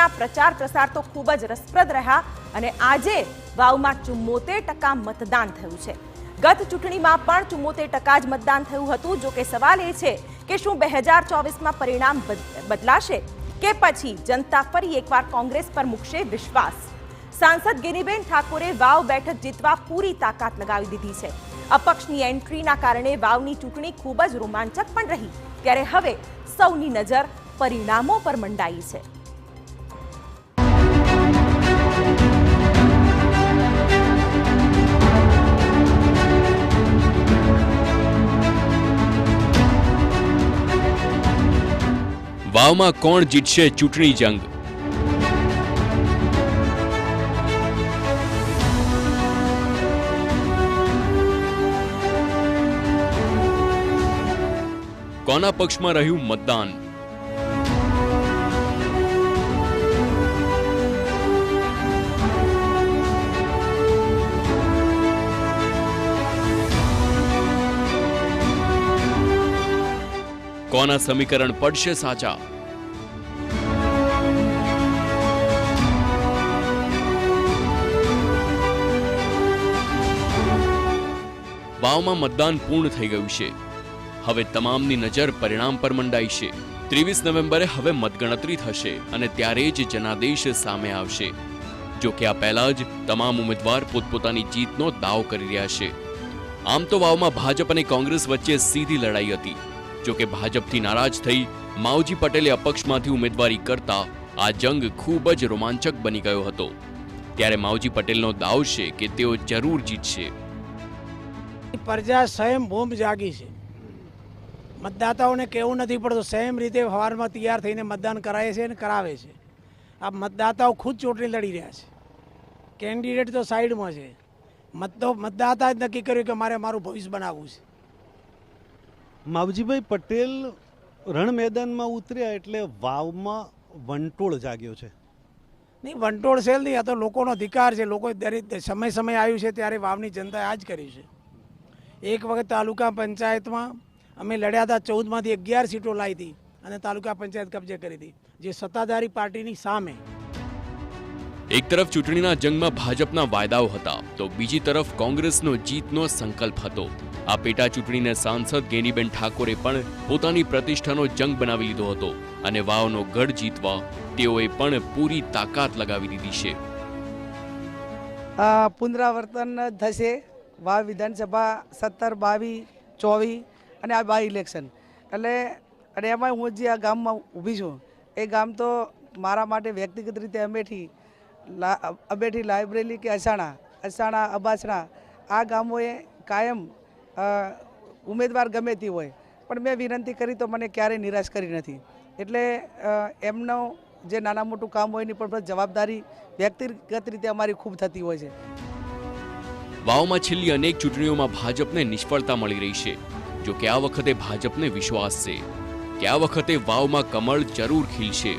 ચૂંટણીના પ્રચાર પ્રસાર તો ખૂબ જ રસપ્રદ રહ્યા અને આજે વાવમાં 74% મતદાન થયું છે। ગત ચૂંટણીમાં પણ 74% જ મતદાન થયું હતું। જો કે સવાલ એ છે કે શું 2024માં પરિણામ બદલાશે કે પછી જનતા ફરી એકવાર કોંગ્રેસ પર મૂકશે વિશ્વાસ। સાંસદ ગેનીબેન ઠાકોરે વાવ બેઠક જીતવા પૂરી તાકાત લગાવી દીધી છે। અપક્ષની એન્ટ્રીના કારણે વાવની ચૂંટણી ખૂબ જ રોમાંચક પણ રહી, ત્યારે હવે સૌની નજર પરિણામો પર મંડાઈ છે। વાવમાં કોણ જીતશે ચૂંટણી જંગ? કોના પક્ષમાં રહ્યું મતદાન? કોના સમીકરણ પડશે સાચા? વાવમાં મતદાન પૂર્ણ થઈ ગયું છે। હવે તમામની નજર પરિણામ પર મંડાઈ છે। 23 નવેમ્બરે હવે મતગણતરી થશે અને ત્યારે જ જનાદેશ સામે આવશે। જો કે આ પહેલા જ તમામ ઉમેદવાર પોતપોતાની જીતનો દાવ કરી રહ્યા છે। આમ તો વાવમાં ભાજપ અને કોંગ્રેસ વચ્ચે સીધી લડાઈ હતી। જો કે ભાજપથી નારાજ થઈ માવજી પટેલે અપક્ષમાંથી ઉમેદવારી કરતા આ જંગ ખૂબ જ રોમાંચક બની ગયો હતો। ત્યારે માવજી પટેલનો દાવ છે કે તેઓ જરૂર જીતશે। પ્રજા સ્વયં ભૂમ જાગી છે। મતદાતાઓને કહેવું નથી પડતું, સ્વયં રીતે સવારમાં તૈયાર થઈને મતદાન કરાવે છે અને કરાવે છે। આ મતદાતાઓ ખુદ ચૂંટણી લડી રહ્યા છે। કેન્ડિડેટ તો સાઈડમાં છે, મતદાતા જ નક્કી કર્યું કે મારે મારું ભવિષ્ય બનાવવું છે। માવજીભાઈ પટેલ રણ મેદાનમાં ઉતર્યા એટલે વાવમાં વંટોળ જાગ્યો છે। નહીં, વંટોળ સેલ નહીં, આ તો લોકોનો અધિકાર છે। લોકો દરેક સમય આવ્યું છે ત્યારે વાવની જનતાએ આ જ કર્યું છે। એક વખત તાલુકા પંચાયતમાં અમે લડ્યા હતા, 14માંથી 11 સીટો લાવી હતી અને તાલુકા પંચાયત કબજે કરી હતી, જે સત્તાધારી પાર્ટીની સામે। એક તરફ ચૂંટણીના જંગમાં ભાજપના વાયદાઓ હતા તો બીજી તરફ કોંગ્રેસનો જીતનો સંકલ્પ હતો। આ પેટા ચૂંટણીને સાંસદ ગેનીબેન ઠાકોરે પણ પોતાની પ્રતિષ્ઠાનો જંગ બનાવી લીધો હતો અને વાવનો ગઢ જીતવા તેઓએ પણ પૂરી તાકાત લગાવી દીધી છે। પુનરાવર્તન થશે। વાવ વિધાનસભા 17, 22, 24 અને આ બાય ઇલેક્શન એટલે અને એમાં હું જે આ ગામમાં ઊભી છું એ ગામ તો મારા માટે વ્યક્તિગત રીતે અમેઠી લાઇબ્રેરી કે અસાણા અબાસણા આ ગામોએ કાયમ ઉમેદવાર ગમે તે હોય પણ મેં વિનંતી કરી તો મને ક્યારેય નિરાશ કરી નથી। એટલે એમનો જે નાના મોટું કામ હોય એની પણ જવાબદારી વ્યક્તિગત રીતે અમારી ખૂબ થતી હોય છે। વાવમાં છેલ્લી અનેક ચૂંટણીઓમાં ભાજપને નિષ્ફળતા મળી રહી છે। જો કે આ વખતે ભાજપને વિશ્વાસ છે કે આ વખતે વાવમાં કમળ જરૂર ખીલશે।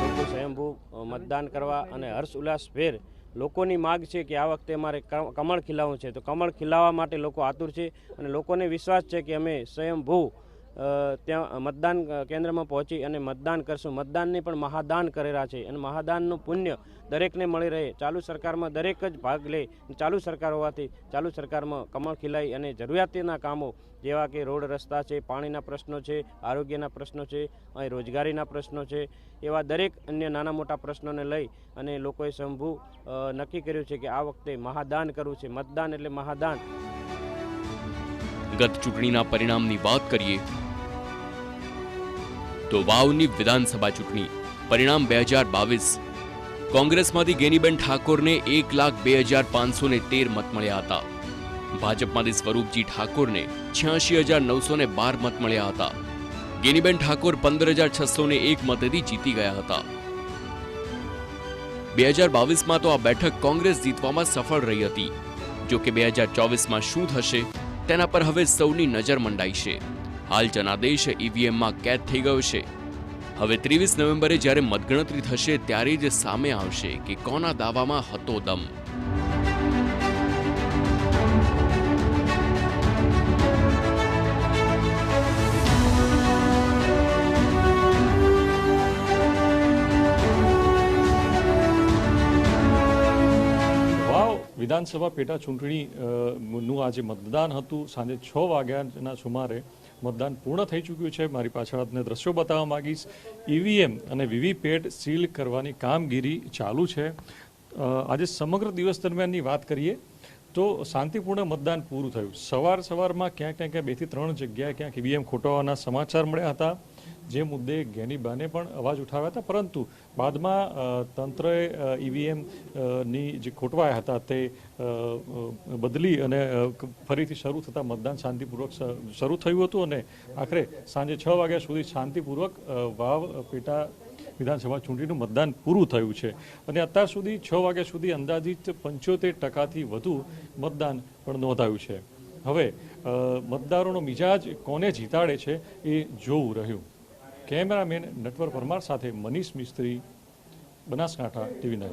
લોકો સ્વયંભૂ મતદાન કરવા અને હર્ષ ઉલ્લાસભેર લોકોની માગ છે કે આ વખતે અમારે કમળ ખીલાવવું છે, તો કમળ ખીલાવવા માટે લોકો આતુર છે અને લોકોને વિશ્વાસ છે કે અમે સ્વયંભૂ ત્યાં મતદાન કેન્દ્રમાં પહોંચી અને મતદાન કરશું। મતદાનને પણ મહાદાન કરેલા છે અને મહાદાનનું પુણ્ય દરેકને મળી રહે। ચાલુ સરકારમાં દરેક જ ભાગ લે। ચાલુ સરકાર હોવાથી ચાલુ સરકારમાં કમળ ખીલાઈ અને જરૂરિયાતના કામો જેવા કે રોડ રસ્તા છે, પાણીના પ્રશ્નો છે, આરોગ્યના પ્રશ્નો છે, અહીં રોજગારીના પ્રશ્નો છે, એવા દરેક અન્ય નાના મોટા પ્રશ્નોને લઈ અને લોકોએ સ્વયંભૂ નક્કી કર્યું છે કે આ વખતે મહાદાન કરવું છે। મતદાન એટલે મહાદાન। ગત ચૂંટણીના પરિણામની વાત કરીએ તો વાવની વિધાનસભા ચૂંટણી પરિણામ 2022 કોંગ્રેસમાંથી ગેનીબેન ઠાકોરને 1,02,513 મત મળ્યા હતા। ભાજપમાંથી સ્વરૂપજી ઠાકોરને 86,912 મત મળ્યા હતા। ગેનીબેન ઠાકોર 15,601 મતેથી જીતી ગયા હતા। 2022માં તો આ બેઠક કોંગ્રેસ જીતવામાં સફળ રહી હતી। જો કે 2024માં શું થશે તેના પર હવે સૌની નજર મંડાઈ છે। હાલ જનાદેશ ઈવીએમમાં કેદ થઈ ગયો છે। હવે 23 નવેમ્બરે જ્યારે મતગણતરી થશે ત્યારે જ સામે આવશે કે કોના દાવામાં હતો દમ। વિધાનસભા પેટા ચૂંટણીનું આજે મતદાન હતું. સાંજે 6 વાગ્યાના સુમારે મતદાન પૂર્ણ થઈ ચૂક્યું છે. મારી પાછળ આપને દ્રશ્યો બતાવવા માંગીશ. ઈવીએમ અને વીવીપેટ સીલ કરવાની કામગીરી ચાલુ છે. આજે સમગ્ર દિવસ દરમિયાનની વાત કરીએ તો શાંતિપૂર્ણ મતદાન પૂરું થયું. સવારમાં ક્યાંક 2 થી 3 જગ્યાએ ક્યાંક ઈવીએમ ખોટવાના સમાચાર મળ્યા હતા, જે મુદ્દે જ્ઞાનીબાને પણ અવાજ ઉઠાવ્યા હતા, પરંતુ બાદમાં તંત્રએ ઈવીએમની જે ખોટવાયા હતા તે બદલી અને ફરીથી શરૂ થતાં મતદાન શાંતિપૂર્વક શરૂ થયું હતું અને આખરે સાંજે 6 વાગ્યા સુધી શાંતિપૂર્વક વાવ પેટા વિધાનસભા ચૂંટણીનું મતદાન પૂરું થયું છે અને અત્યાર સુધી 6 વાગ્યા સુધી અંદાજિત 75% વધુ મતદાન પણ નોંધાયું છે. હવે મતદારોનો મિજાજ કોને જીતાડે છે એ જોવું રહ્યું. કેમેરામેન નટવર પરમાર સાથે મનીષ મિસ્ત્રી, બનાસકાંઠા, TV9.